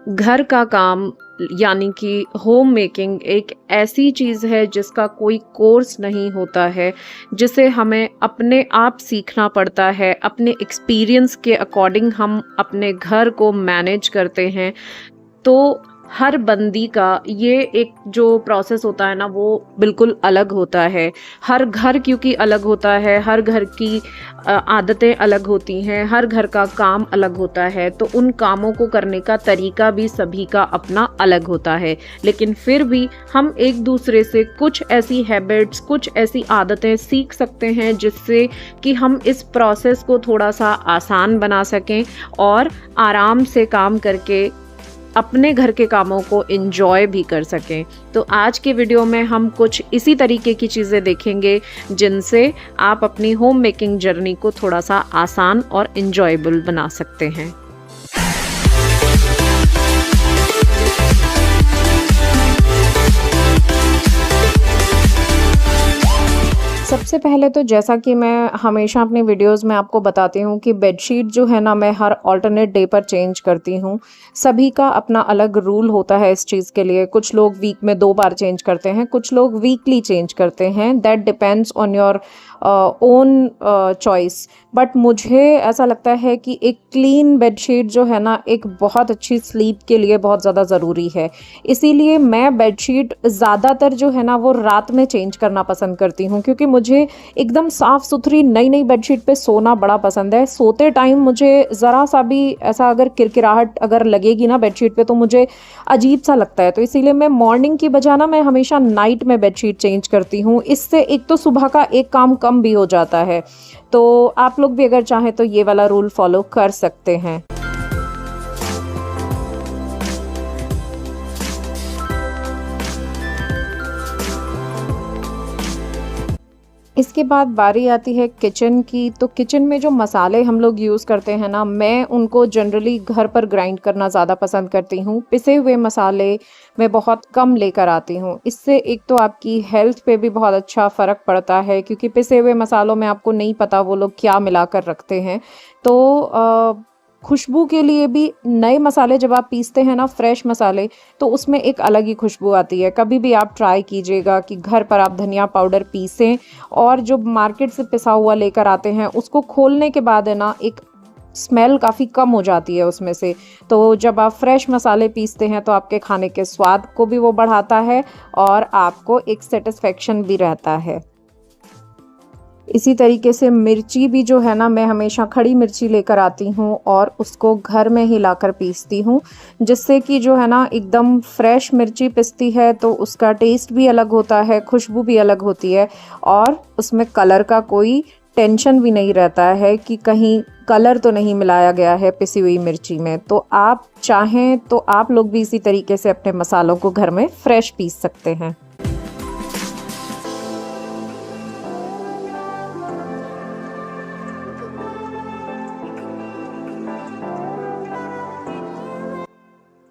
घर का काम यानी कि होम मेकिंग एक ऐसी चीज़ है जिसका कोई कोर्स नहीं होता है, जिसे हमें अपने आप सीखना पड़ता है। अपने एक्सपीरियंस के अकॉर्डिंग हम अपने घर को मैनेज करते हैं। तो हर बंदी का ये एक जो प्रोसेस होता है ना, वो बिल्कुल अलग होता है। हर घर क्योंकि अलग होता है, हर घर की आदतें अलग होती हैं, हर घर का काम अलग होता है, तो उन कामों को करने का तरीका भी सभी का अपना अलग होता है। लेकिन फिर भी हम एक दूसरे से कुछ ऐसी हैबिट्स, कुछ ऐसी आदतें सीख सकते हैं जिससे कि हम इस प्रोसेस को थोड़ा सा आसान बना सकें और आराम से काम करके अपने घर के कामों को एंजॉय भी कर सकें। तो आज के वीडियो में हम कुछ इसी तरीके की चीज़ें देखेंगे जिनसे आप अपनी होम मेकिंग जर्नी को थोड़ा सा आसान और एंजॉयबल बना सकते हैं। सबसे पहले तो जैसा कि मैं हमेशा अपनी वीडियोस में आपको बताती हूँ कि बेडशीट जो है ना, मैं हर ऑल्टरनेट डे पर चेंज करती हूँ। सभी का अपना अलग रूल होता है इस चीज़ के लिए। कुछ लोग वीक में 2 बार चेंज करते हैं, कुछ लोग वीकली चेंज करते हैं। That depends on your own choice. But मुझे ऐसा लगता है कि एक क्लीन बेडशीट जो है ना, एक बहुत अच्छी स्लीप के लिए बहुत ज़्यादा ज़रूरी है। इसीलिए मैं बेडशीट ज़्यादातर जो है ना, वो रात में चेंज करना पसंद करती हूँ, क्योंकि मुझे एकदम साफ़ सुथरी नई नई बेडशीट पे सोना बड़ा पसंद है। सोते टाइम मुझे ज़रा सा भी ऐसा अगर किरकिराहट अगर लगेगी ना बेडशीट पे, तो मुझे अजीब सा लगता है। तो इसीलिए मैं मॉर्निंग की बजाय ना, मैं हमेशा नाइट में बेडशीट चेंज करती हूँ। इससे एक तो सुबह का एक काम कम भी हो जाता है। तो आप लोग भी अगर चाहें तो ये वाला रूल फॉलो कर सकते हैं। इसके बाद बारी आती है किचन की। तो किचन में जो मसाले हम लोग यूज़ करते हैं ना, मैं उनको जनरली घर पर ग्राइंड करना ज़्यादा पसंद करती हूँ। पिसे हुए मसाले मैं बहुत कम लेकर आती हूँ। इससे एक तो आपकी हेल्थ पे भी बहुत अच्छा फ़र्क पड़ता है, क्योंकि पिसे हुए मसालों में आपको नहीं पता वो लोग क्या मिलाकर रखते हैं। तो खुशबू के लिए भी नए मसाले जब आप पीसते हैं ना, फ्रेश मसाले, तो उसमें एक अलग ही खुशबू आती है। कभी भी आप ट्राई कीजिएगा कि घर पर आप धनिया पाउडर पीसें और जो मार्केट से पिसा हुआ लेकर आते हैं उसको खोलने के बाद है ना, एक स्मेल काफ़ी कम हो जाती है उसमें से। तो जब आप फ्रेश मसाले पीसते हैं तो आपके खाने के स्वाद को भी वो बढ़ाता है और आपको एक सेटिस्फेक्शन भी रहता है। इसी तरीके से मिर्ची भी जो है ना, मैं हमेशा खड़ी मिर्ची लेकर आती हूँ और उसको घर में ही लाकर पीसती हूँ, जिससे कि जो है ना, एकदम फ्रेश मिर्ची पिसती है तो उसका टेस्ट भी अलग होता है, खुशबू भी अलग होती है और उसमें कलर का कोई टेंशन भी नहीं रहता है कि कहीं कलर तो नहीं मिलाया गया है पिसी हुई मिर्ची में। तो आप चाहें तो आप लोग भी इसी तरीके से अपने मसालों को घर में फ्रेश पीस सकते हैं।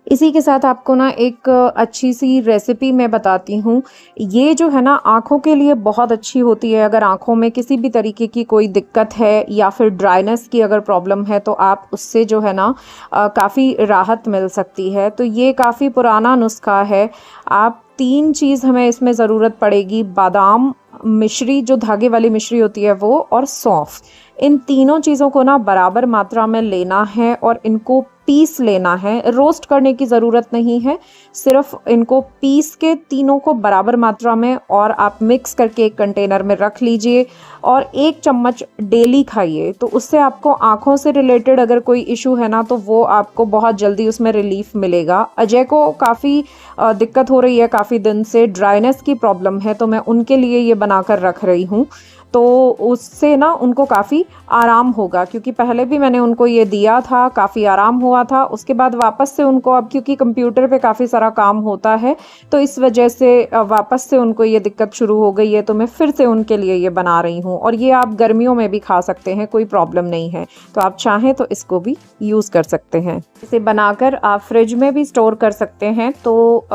इसी के साथ आपको ना एक अच्छी सी रेसिपी मैं बताती हूँ। ये जो है ना, आँखों के लिए बहुत अच्छी होती है। अगर आँखों में किसी भी तरीके की कोई दिक्कत है या फिर ड्राइनेस की अगर प्रॉब्लम है, तो आप उससे जो है ना काफ़ी राहत मिल सकती है। तो ये काफ़ी पुराना नुस्खा है। आप 3 चीज़ हमें इसमें ज़रूरत पड़ेगी: बादाम, मिश्री, जो धागे वाली मिश्री होती है वो, और सौंफ। इन तीनों चीज़ों को ना बराबर मात्रा में लेना है और इनको पीस लेना है। रोस्ट करने की ज़रूरत नहीं है, सिर्फ इनको पीस के तीनों को बराबर मात्रा में और आप मिक्स करके एक कंटेनर में रख लीजिए और 1 चम्मच डेली खाइए। तो उससे आपको आँखों से रिलेटेड अगर कोई इशू है ना, तो वो आपको बहुत जल्दी उसमें रिलीफ मिलेगा। अजय को काफ़ी दिक्कत हो रही है, काफ़ी दिन से ड्राइनेस की प्रॉब्लम है, तो मैं उनके लिए ये बनाकर रख रही हूँ। तो उससे ना उनको काफ़ी आराम होगा, क्योंकि पहले भी मैंने उनको ये दिया था, काफ़ी आराम हुआ था। उसके बाद वापस से उनको, अब क्योंकि कंप्यूटर पे काफ़ी सारा काम होता है, तो इस वजह से वापस से उनको ये दिक्कत शुरू हो गई है। तो मैं फिर से उनके लिए ये बना रही हूँ और ये आप गर्मियों में भी खा सकते हैं, कोई प्रॉब्लम नहीं है। तो आप चाहें तो इसको भी यूज़ कर सकते हैं। इसे बनाकर आप फ्रिज में भी स्टोर कर सकते हैं, तो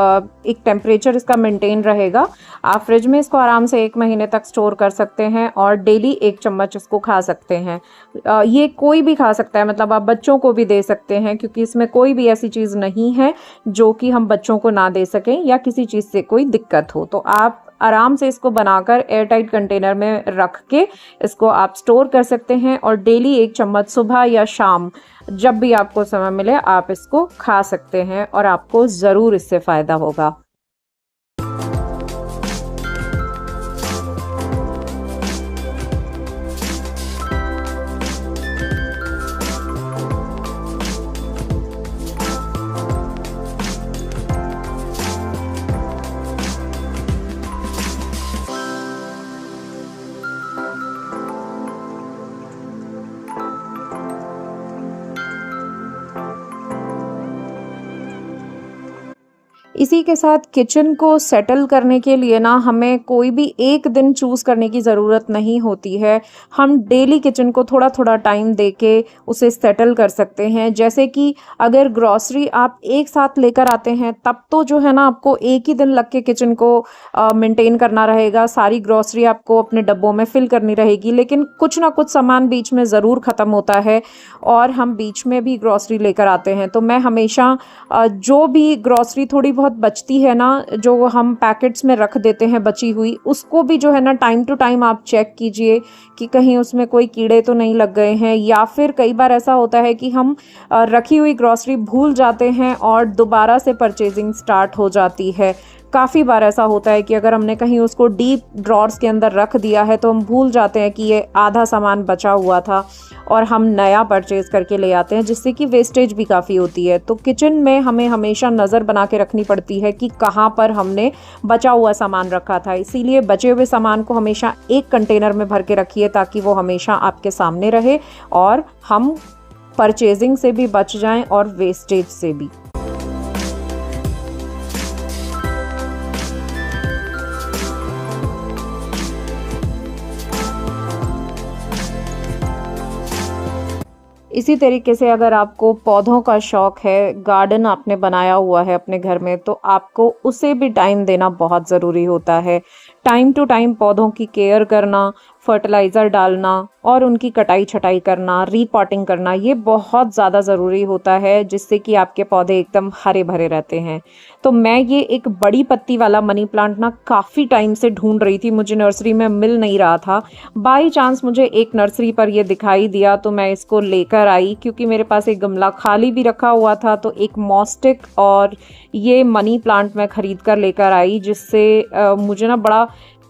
एक टेम्परेचर इसका मेंटेन रहेगा। आप फ्रिज में इसको आराम से 1 महीने तक स्टोर कर सकते हैं हैं और डेली 1 चम्मच इसको खा सकते हैं। ये कोई भी खा सकता है, मतलब आप बच्चों को भी दे सकते हैं, क्योंकि इसमें कोई भी ऐसी चीज़ नहीं है जो कि हम बच्चों को ना दे सकें या किसी चीज़ से कोई दिक्कत हो। तो आप आराम से इसको बनाकर एयरटाइट कंटेनर में रख के इसको आप स्टोर कर सकते हैं और डेली 1 चम्मच सुबह या शाम जब भी आपको समय मिले आप इसको खा सकते हैं और आपको ज़रूर इससे फ़ायदा होगा। इसी के साथ किचन को सेटल करने के लिए ना हमें कोई भी एक दिन चूज़ करने की ज़रूरत नहीं होती है। हम डेली किचन को थोड़ा-थोड़ा टाइम देके उसे सेटल कर सकते हैं। जैसे कि अगर ग्रॉसरी आप एक साथ लेकर आते हैं तब तो जो है ना आपको एक ही दिन लग के किचन को मेंटेन करना रहेगा। सारी ग्रॉसरी आपको अपने डब्बों में फ़िल करनी रहेगी, लेकिन कुछ ना कुछ सामान बीच में ज़रूर ख़त्म होता है और हम बीच में भी ग्रॉसरी लेकर आते हैं। तो मैं हमेशा जो भी ग्रॉसरी थोड़ी बहुत बचती है ना, जो हम पैकेट्स में रख देते हैं बची हुई, उसको भी जो है ना टाइम टू टाइम आप चेक कीजिए कि कहीं उसमें कोई कीड़े तो नहीं लग गए हैं। या फिर कई बार ऐसा होता है कि हम रखी हुई ग्रॉसरी भूल जाते हैं और दोबारा से परचेजिंग स्टार्ट हो जाती है। काफ़ी बार ऐसा होता है कि अगर हमने कहीं उसको डीप ड्रॉर्स के अंदर रख दिया है तो हम भूल जाते हैं कि ये आधा सामान बचा हुआ था और हम नया परचेज़ करके ले आते हैं, जिससे कि वेस्टेज भी काफ़ी होती है। तो किचन में हमें हमेशा नज़र बना के रखनी पड़ती है कि कहाँ पर हमने बचा हुआ सामान रखा था। इसीलिए बचे हुए सामान को हमेशा एक कंटेनर में भर के रखिए ताकि वो हमेशा आपके सामने रहे और हम परचेजिंग से भी बच जाएं और वेस्टेज से भी। इसी तरीके से अगर आपको पौधों का शौक़ है, गार्डन आपने बनाया हुआ है अपने घर में, तो आपको उसे भी टाइम देना बहुत ज़रूरी होता है। टाइम टू टाइम पौधों की केयर करना, फर्टिलाइज़र डालना और उनकी कटाई छटाई करना, रीपॉटिंग करना, ये बहुत ज़्यादा ज़रूरी होता है, जिससे कि आपके पौधे एकदम हरे भरे रहते हैं। तो मैं ये एक बड़ी पत्ती वाला मनी प्लांट ना काफ़ी टाइम से ढूंढ रही थी, मुझे नर्सरी में मिल नहीं रहा था। बाई चांस मुझे एक नर्सरी पर ये दिखाई दिया तो मैं इसको लेकर आई, क्योंकि मेरे पास एक गमला खाली भी रखा हुआ था। तो एक मॉस्टिक और ये मनी प्लांट मैं ख़रीद कर लेकर आई, जिससे मुझे ना बड़ा,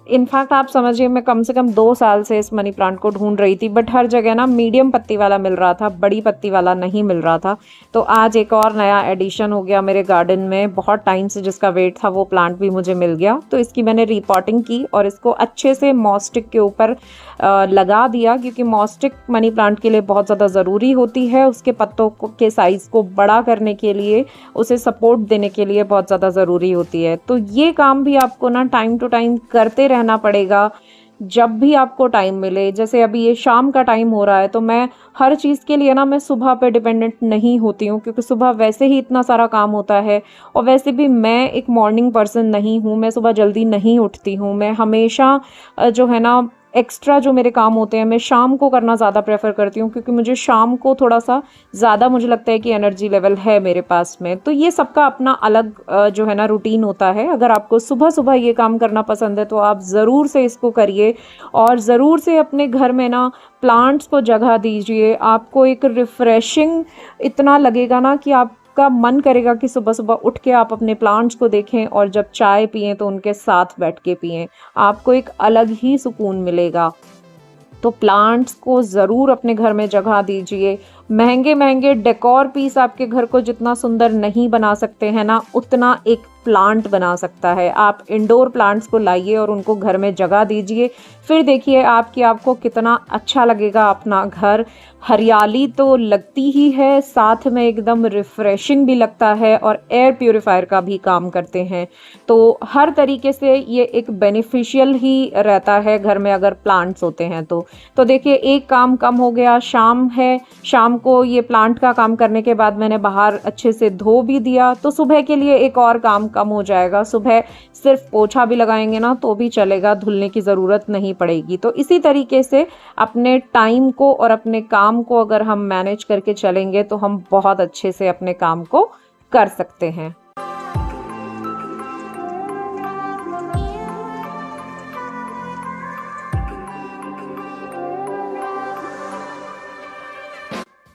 इनफैक्ट आप समझिए मैं कम से कम 2 साल से इस मनी प्लांट को ढूंढ रही थी, बट हर जगह ना मीडियम पत्ती वाला मिल रहा था, बड़ी पत्ती वाला नहीं मिल रहा था। तो आज एक और नया एडिशन हो गया मेरे गार्डन में, बहुत टाइम से जिसका वेट था वो प्लांट भी मुझे मिल गया। तो इसकी मैंने रिपॉटिंग की और इसको अच्छे से मॉस्टिक के ऊपर लगा दिया, क्योंकि मॉस्टिक मनी प्लांट के लिए बहुत ज़्यादा ज़रूरी होती है। उसके पत्तों के साइज़ को बड़ा करने के लिए, उसे सपोर्ट देने के लिए बहुत ज़्यादा ज़रूरी होती है। तो ये काम भी आपको ना टाइम टू टाइम करते रहना पड़ेगा, जब भी आपको टाइम मिले। जैसे अभी ये शाम का टाइम हो रहा है, तो मैं हर चीज़ के लिए ना मैं सुबह पे डिपेंडेंट नहीं होती हूँ, क्योंकि सुबह वैसे ही इतना सारा काम होता है और वैसे भी मैं एक मॉर्निंग पर्सन नहीं हूँ, मैं सुबह जल्दी नहीं उठती हूँ। मैं हमेशा जो है ना एक्स्ट्रा जो मेरे काम होते हैं मैं शाम को करना ज़्यादा प्रेफर करती हूँ, क्योंकि मुझे शाम को थोड़ा सा ज़्यादा मुझे लगता है कि एनर्जी लेवल है मेरे पास में। तो ये सबका अपना अलग जो है ना रूटीन होता है। अगर आपको सुबह सुबह ये काम करना पसंद है तो आप ज़रूर से इसको करिए और ज़रूर से अपने घर में ना प्लांट्स को जगह दीजिए। आपको एक रिफ़्रेशिंग इतना लगेगा ना कि आप का मन करेगा कि सुबह सुबह उठ के आप अपने प्लांट्स को देखें और जब चाय पिएं तो उनके साथ बैठ के पिएं। आपको एक अलग ही सुकून मिलेगा। तो प्लांट्स को ज़रूर अपने घर में जगह दीजिए। महंगे महंगे डेकोर पीस आपके घर को जितना सुंदर नहीं बना सकते हैं ना, उतना एक प्लांट बना सकता है। आप इंडोर प्लांट्स को लाइए और उनको घर में जगह दीजिए, फिर देखिए आपको कितना अच्छा लगेगा अपना घर। हरियाली तो लगती ही है, साथ में एकदम रिफ़्रेशिंग भी लगता है और एयर प्यूरिफायर का भी काम करते हैं। तो हर तरीके से ये एक बेनिफिशियल ही रहता है घर में अगर प्लांट्स होते हैं तो देखिए एक काम कम हो गया। शाम है, शाम शाम को ये प्लांट का काम करने के बाद मैंने बाहर अच्छे से धो भी दिया, तो सुबह के लिए एक और काम कम हो जाएगा। सुबह सिर्फ पोछा भी लगाएंगे ना तो भी चलेगा, धुलने की ज़रूरत नहीं पड़ेगी। तो इसी तरीके से अपने टाइम को और अपने काम को अगर हम मैनेज करके चलेंगे तो हम बहुत अच्छे से अपने काम को कर सकते हैं।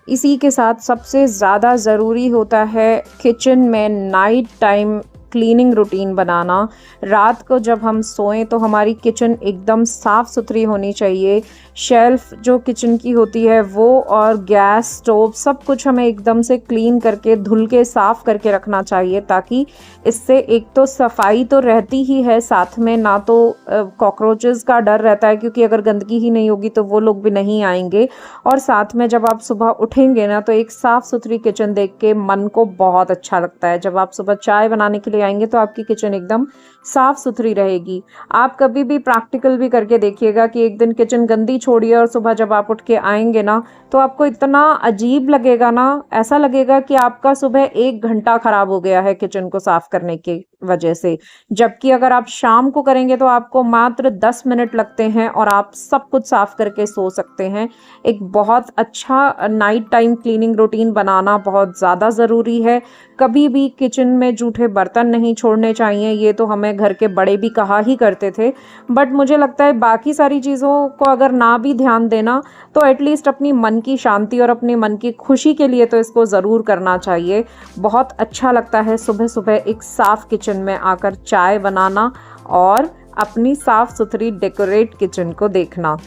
इसी के साथ सबसे ज़्यादा ज़रूरी होता है किचन में नाइट टाइम क्लीनिंग रूटीन बनाना। रात को जब हम सोएं तो हमारी किचन एकदम साफ़ सुथरी होनी चाहिए। शेल्फ़ जो किचन की होती है वो और गैस स्टोव सब कुछ हमें एकदम से क्लीन करके धुल के साफ़ करके रखना चाहिए, ताकि इससे एक तो सफाई तो रहती ही है, साथ में ना तो कॉकरोचेस का डर रहता है, क्योंकि अगर गंदगी ही नहीं होगी तो वो लोग भी नहीं आएंगे। और साथ में जब आप सुबह उठेंगे ना तो एक साफ़ सुथरी किचन देख के मन को बहुत अच्छा लगता है। जब आप सुबह चाय बनाने के लिए आएंगे तो आपकी किचन एकदम साफ सुथरी रहेगी। आप कभी भी प्रैक्टिकल भी करके देखिएगा कि एक दिन किचन गंदी छोड़िए और सुबह जब आप उठ के आएंगे ना तो आपको इतना अजीब लगेगा ना, ऐसा लगेगा कि आपका सुबह 1 घंटा खराब हो गया है किचन को साफ करने की वजह से। जबकि अगर आप शाम को करेंगे तो आपको मात्र 10 मिनट लगते हैं और आप सब कुछ साफ करके सो सकते हैं। एक बहुत अच्छा नाइट टाइम क्लीनिंग रूटीन बनाना बहुत ज़्यादा ज़रूरी है। कभी भी किचन में जूठे बर्तन नहीं छोड़ने चाहिए, ये तो हमें घर के बड़े भी कहा ही करते थे। बट मुझे लगता है बाकी सारी चीज़ों को अगर ना भी ध्यान देना तो एटलीस्ट अपनी मन की शांति और अपनी मन की खुशी के लिए तो इसको ज़रूर करना चाहिए। बहुत अच्छा लगता है सुबह सुबह एक साफ़ किचन में आकर चाय बनाना और अपनी साफ़ सुथरी डेकोरेट किचन को देखना।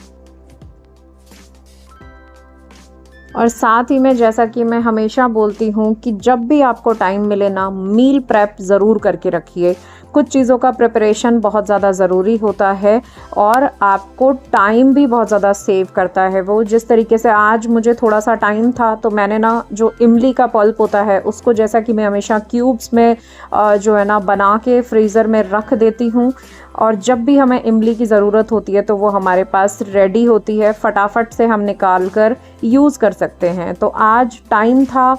और साथ ही में जैसा कि मैं हमेशा बोलती हूँ कि जब भी आपको टाइम मिले ना मील प्रेप ज़रूर करके रखिए। कुछ चीज़ों का प्रिपरेशन बहुत ज़्यादा ज़रूरी होता है और आपको टाइम भी बहुत ज़्यादा सेव करता है। वो जिस तरीके से आज मुझे थोड़ा सा टाइम था तो मैंने ना जो इमली का पल्प होता है उसको, जैसा कि मैं हमेशा क्यूब्स में जो है ना बना के फ्रीज़र में रख देती हूँ, और जब भी हमें इमली की ज़रूरत होती है तो वो हमारे पास रेडी होती है, फटाफट से हम निकाल कर यूज़ कर सकते हैं। तो आज टाइम था,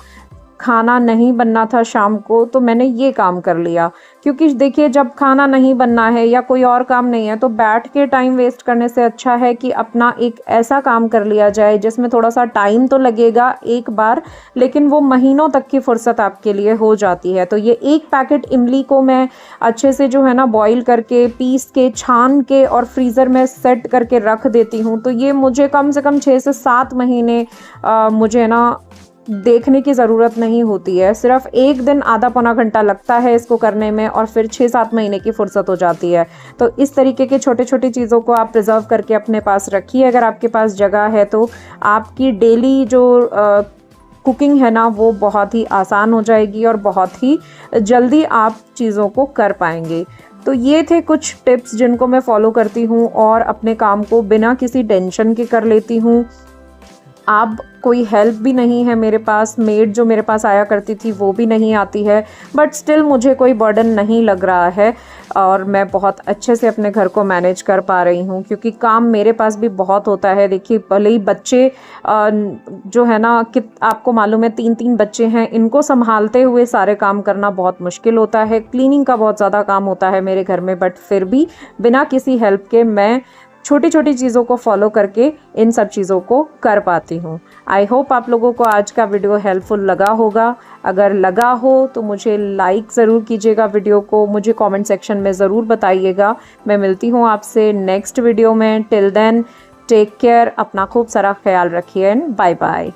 खाना नहीं बनना था शाम को, तो मैंने ये काम कर लिया। क्योंकि देखिए जब खाना नहीं बनना है या कोई और काम नहीं है तो बैठ के टाइम वेस्ट करने से अच्छा है कि अपना एक ऐसा काम कर लिया जाए जिसमें थोड़ा सा टाइम तो लगेगा एक बार, लेकिन वो महीनों तक की फुर्सत आपके लिए हो जाती है। तो ये एक पैकेट इमली को मैं अच्छे से जो है ना बॉईल करके, पीस के, छान के और फ्रीज़र में सेट करके रख देती हूँ। तो ये मुझे कम से कम 6 से 7 महीने मुझे ना देखने की ज़रूरत नहीं होती है। सिर्फ एक दिन आधा पौना घंटा लगता है इसको करने में और फिर 6-7 महीने की फुर्सत हो जाती है। तो इस तरीके के छोटे छोटी चीज़ों को आप प्रिजर्व करके अपने पास रखिए। अगर आपके पास जगह है तो आपकी डेली जो कुकिंग है ना वो बहुत ही आसान हो जाएगी और बहुत ही जल्दी आप चीज़ों को कर पाएंगे। तो ये थे कुछ टिप्स जिनको मैं फॉलो करती हूँ और अपने काम को बिना किसी टेंशन के कर लेती हूँ। अब कोई हेल्प भी नहीं है मेरे पास, मेड जो मेरे पास आया करती थी वो भी नहीं आती है, बट स्टिल मुझे कोई बर्डन नहीं लग रहा है और मैं बहुत अच्छे से अपने घर को मैनेज कर पा रही हूँ, क्योंकि काम मेरे पास भी बहुत होता है। देखिए भले ही बच्चे जो है ना कि आपको मालूम है 3-3 बच्चे हैं, इनको संभालते हुए सारे काम करना बहुत मुश्किल होता है। क्लीनिंग का बहुत ज़्यादा काम होता है मेरे घर में, बट फिर भी बिना किसी हेल्प के मैं छोटी छोटी चीज़ों को फॉलो करके इन सब चीज़ों को कर पाती हूँ। आई होप आप लोगों को आज का वीडियो हेल्पफुल लगा होगा। अगर लगा हो तो मुझे लाइक ज़रूर कीजिएगा, वीडियो को मुझे कमेंट सेक्शन में ज़रूर बताइएगा। मैं मिलती हूँ आपसे नेक्स्ट वीडियो में। टिल देन टेक केयर, अपना खूब सारा ख्याल रखिए एंड बाय बाय।